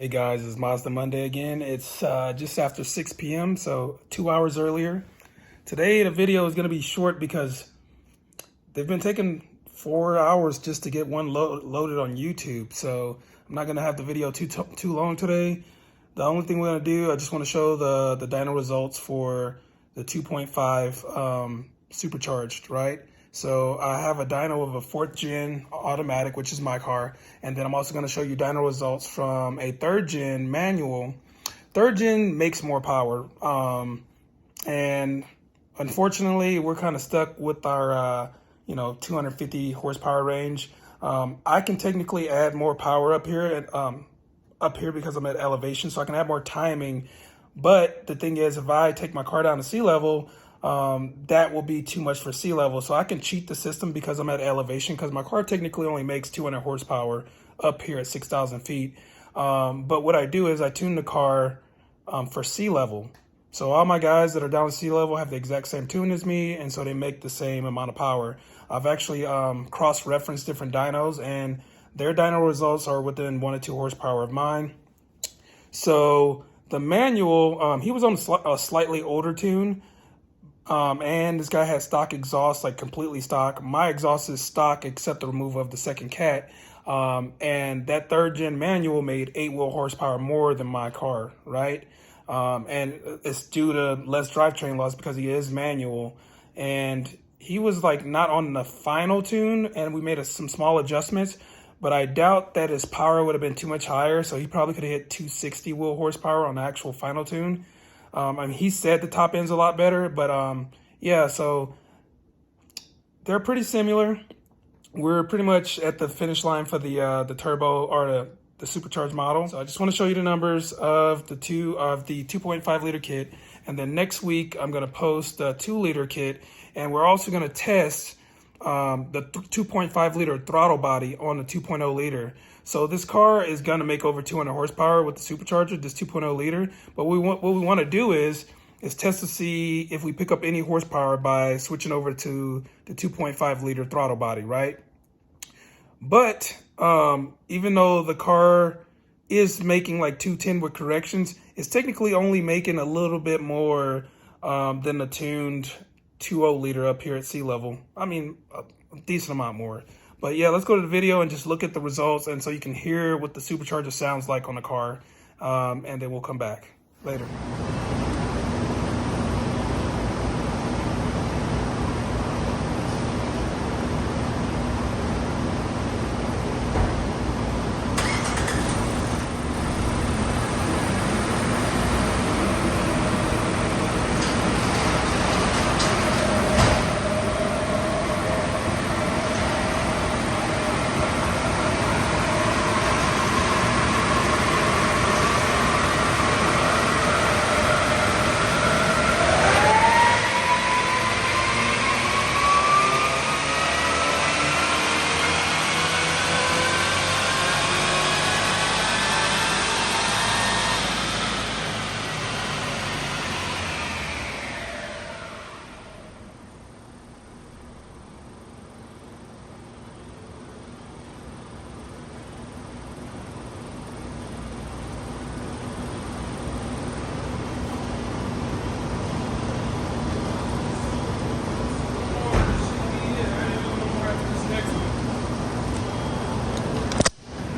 Hey guys, it's Mazda Monday again. It's just after 6 p.m., so 2 hours earlier. Today the video is going to be short because they've been taking 4 hours just to get one loaded on YouTube. So I'm not going to have the video too long today. The only thing we're going to do, I just want to show the dyno results for the 2.5 supercharged, right? So I have a dyno of a 4th gen automatic, which is my car. And then I'm also going to show you dyno results from a 3rd gen manual. 3rd gen makes more power. And unfortunately, we're kind of stuck with our, 250 horsepower range. I can technically add more power up here because I'm at elevation, so I can add more timing. But the thing is, if I take my car down to sea level, that will be too much for sea level. So I can cheat the system because I'm at elevation, because my car technically only makes 200 horsepower up here at 6,000 feet. But what I do is I tune the car for sea level. So all my guys that are down at sea level have the exact same tune as me, and so they make the same amount of power. I've actually cross-referenced different dynos, and their dyno results are within 1 or 2 horsepower of mine. So the manual, he was on a slightly older tune. And this guy has stock exhaust, like completely stock. My exhaust is stock except the removal of the second cat. And that 3rd gen manual made 8 wheel horsepower more than my car, right? And it's due to less drivetrain loss because he is manual. And he was like not on the final tune, and we made some small adjustments. But I doubt that his power would have been too much higher, so he probably could have hit 260 wheel horsepower on the actual final tune. I mean, he said the top end's a lot better, but yeah, so they're pretty similar. We're pretty much at the finish line for the turbo or the supercharged model. So I just want to show you the numbers of the 2.5 liter kit, and then next week I'm going to post the 2 liter kit, and we're also going to test the 2.5 liter throttle body on the 2.0 liter. So this car is going to make over 200 horsepower with the supercharger, this 2.0 liter. But what we want to do is test to see if we pick up any horsepower by switching over to the 2.5 liter throttle body, right? But even though the car is making like 210 with corrections, it's technically only making a little bit more than the tuned 2.0 liter up here at sea level. I mean, a decent amount more. But yeah, let's go to the video and just look at the results, and so you can hear what the supercharger sounds like on the car, and then we'll come back later.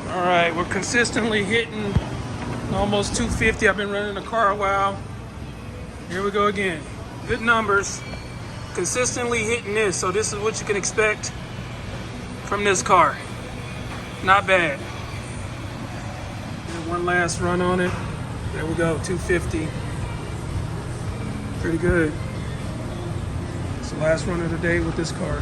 All right, we're consistently hitting almost 250. I've been running the car a while. Here we go again. Good numbers. Consistently hitting this. So this is what you can expect from this car. Not bad. And one last run on it. There we go, 250. Pretty good. It's the last run of the day with this car.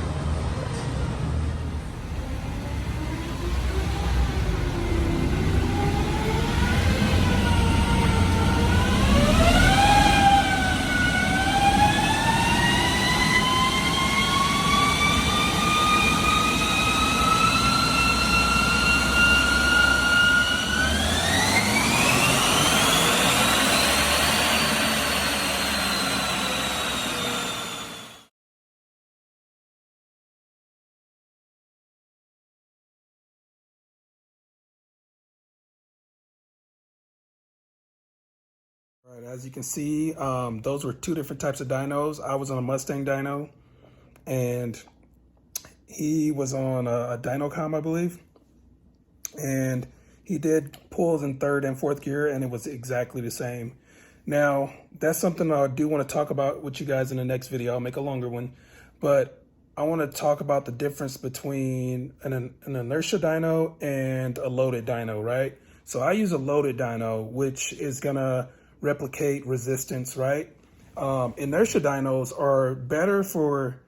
All right, as you can see, those were two different types of dynos. I was on a Mustang dyno, and he was on a Dynocom, I believe. And he did pulls in third and fourth gear, and it was exactly the same. Now, that's something I do want to talk about with you guys in the next video. I'll make a longer one, but I want to talk about the difference between an inertia dyno and a loaded dyno, right? So I use a loaded dyno, which is going to replicate resistance, right? Inertia dynos are better for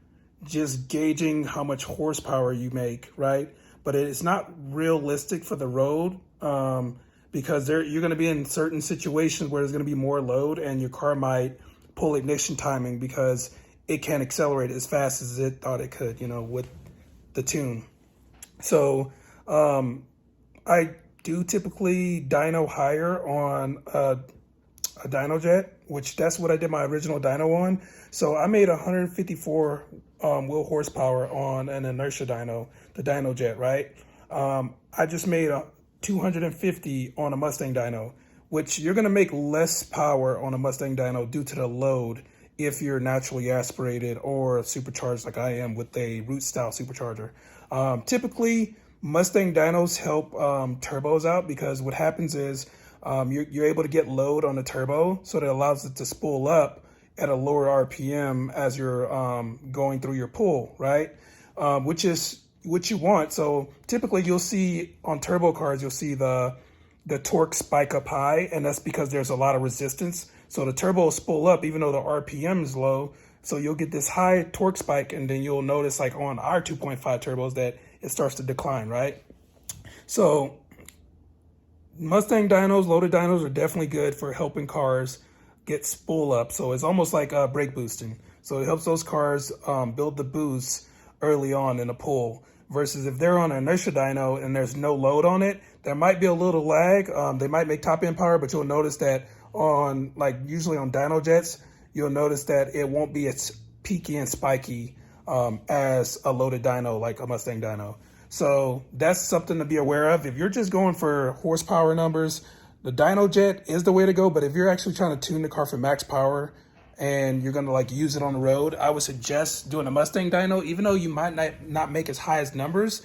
just gauging how much horsepower you make, right? But it's not realistic for the road because you're going to be in certain situations where there's going to be more load and your car might pull ignition timing because it can't accelerate as fast as it thought it could, you know, with the tune. So I do typically dyno higher on a dyno jet, which that's what I did my original dyno on. So I made 154 wheel horsepower on an inertia dyno, the dyno jet, right? I just made 250 on a Mustang dyno, which you're going to make less power on a Mustang dyno due to the load if you're naturally aspirated or supercharged like I am with a root style supercharger. Typically, Mustang dynos help turbos out because what happens is you're able to get load on the turbo, so that allows it to spool up at a lower RPM as you're going through your pull, right? Which is what you want. So typically you'll see on turbo cars, you'll see the torque spike up high, and that's because there's a lot of resistance. So the turbo will spool up even though the RPM is low. So you'll get this high torque spike, and then you'll notice like on our 2.5 turbos that it starts to decline, right? So Mustang dynos, loaded dynos are definitely good for helping cars get spool up. So it's almost like brake boosting. So it helps those cars build the boost early on in a pull. Versus if they're on an inertia dyno and there's no load on it, there might be a little lag. They might make top end power, but you'll notice that on usually on dyno jets, you'll notice that it won't be as peaky and spiky as a loaded dyno like a Mustang dyno. So that's something to be aware of. If you're just going for horsepower numbers, the dyno jet is the way to go. But if you're actually trying to tune the car for max power and you're going to use it on the road, I would suggest doing a Mustang dyno. Even though you might not make as high as numbers,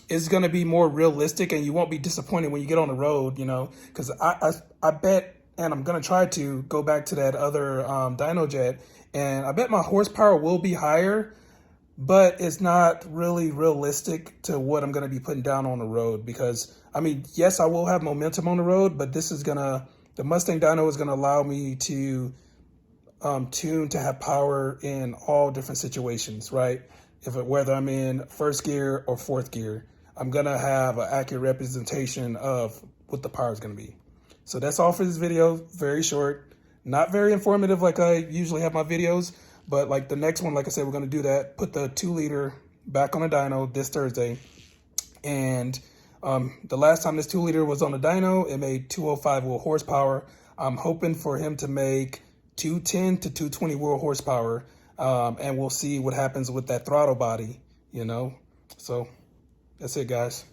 it's going to be more realistic and you won't be disappointed when you get on the road, you know, because I bet, and I'm going to try to go back to that other dyno jet, and I bet my horsepower will be higher, but it's not really realistic to what I'm going to be putting down on the road. Because, I mean, yes, I will have momentum on the road, but the Mustang dyno is going to allow me to tune to have power in all different situations, right? Whether I'm in first gear or fourth gear, I'm going to have an accurate representation of what the power is going to be. So that's all for this video. Very short, not very informative like I usually have my videos. But like the next one, like I said, we're going to do that. Put the 2-liter back on the dyno this Thursday. And the last time this 2-liter was on the dyno, it made 205 wheel horsepower. I'm hoping for him to make 210 to 220 wheel horsepower. And we'll see what happens with that throttle body, you know. So that's it, guys.